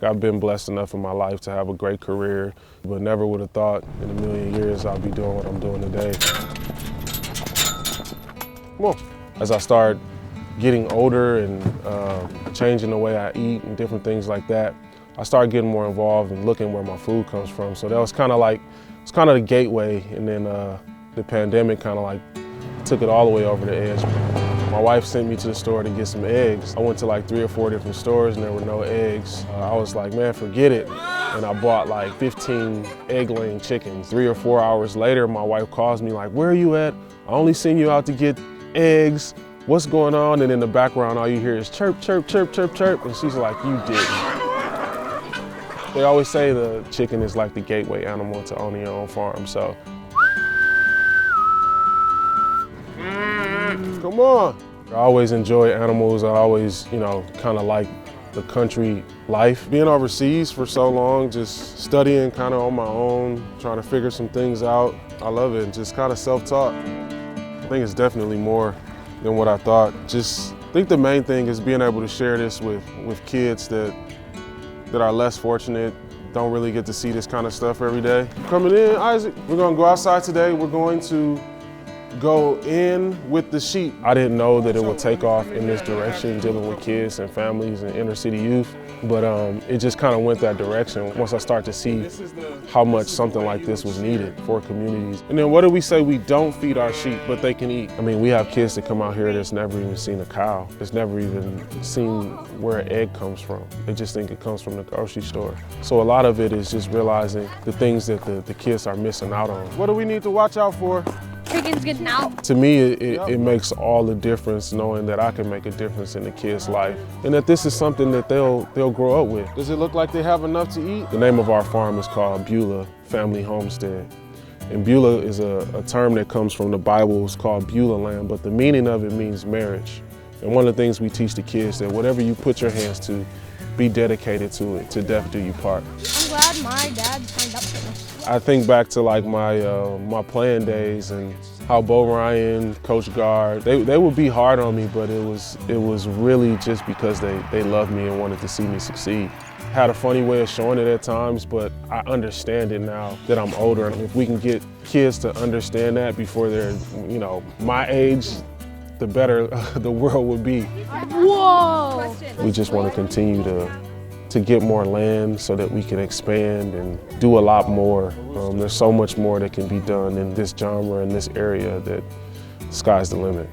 I've been blessed enough in my life to have a great career, but never would have thought in a million years I'd be doing what I'm doing today. Come on. As I started getting older and changing the way I eat and different things like that, I started getting more involved and looking where my food comes from. So that was kind of like, it's kind of the gateway, and then the pandemic kind of like took it all the way over the edge. My wife sent me to the store to get some eggs. I went to like 3 or 4 different stores and there were no eggs. I was like, man, forget it. And I bought like 15 egg-laying chickens. 3 or 4 hours later, my wife calls me like, where are you at? I only sent you out to get eggs. What's going on? And in the background, all you hear is chirp, chirp, chirp, chirp, chirp. And she's like, you didn't. They always say the chicken is like the gateway animal to owning your own farm, so. Come on. I always enjoy animals. I always, kind of like the country life. Being overseas for so long, just studying kind of on my own, trying to figure some things out. I love it, just kind of self-taught. I think it's definitely more than what I thought. I think the main thing is being able to share this with kids that are less fortunate, don't really get to see this kind of stuff every day. Coming in, Isaac, we're gonna go outside today. We're going to go in with the sheep. I didn't know that it would take off in this direction, dealing with kids and families and inner city youth, but it just kind of went that direction once I started to see how much something like this was needed for communities. And then what do we say? We don't feed our sheep, but they can eat. I mean, we have kids that come out here that's never even seen a cow, that's never even seen where an egg comes from. They just think it comes from the grocery store. So a lot of it is just realizing the things that the kids are missing out on. What do we need to watch out for? Chickens getting out. To me, it makes all the difference knowing that I can make a difference in the kid's life and that this is something that they'll grow up with. Does it look like they have enough to eat? The name of our farm is called Beulah Family Homestead. And Beulah is a term that comes from the Bible. It's called Beulah land, but the meaning of it means marriage. And one of the things we teach the kids that whatever you put your hands to, be dedicated to it, to death do you part. I'm glad my dad signed up for this. I think back to like my playing days and how Bo Ryan, Coach Guard, they would be hard on me, but it was really just because they loved me and wanted to see me succeed. Had a funny way of showing it at times, but I understand it now that I'm older. And if we can get kids to understand that before they're, my age, the better the world would be. Whoa! We just want to continue to get more land so that we can expand and do a lot more. There's so much more that can be done in this genre, in this area, that the sky's the limit.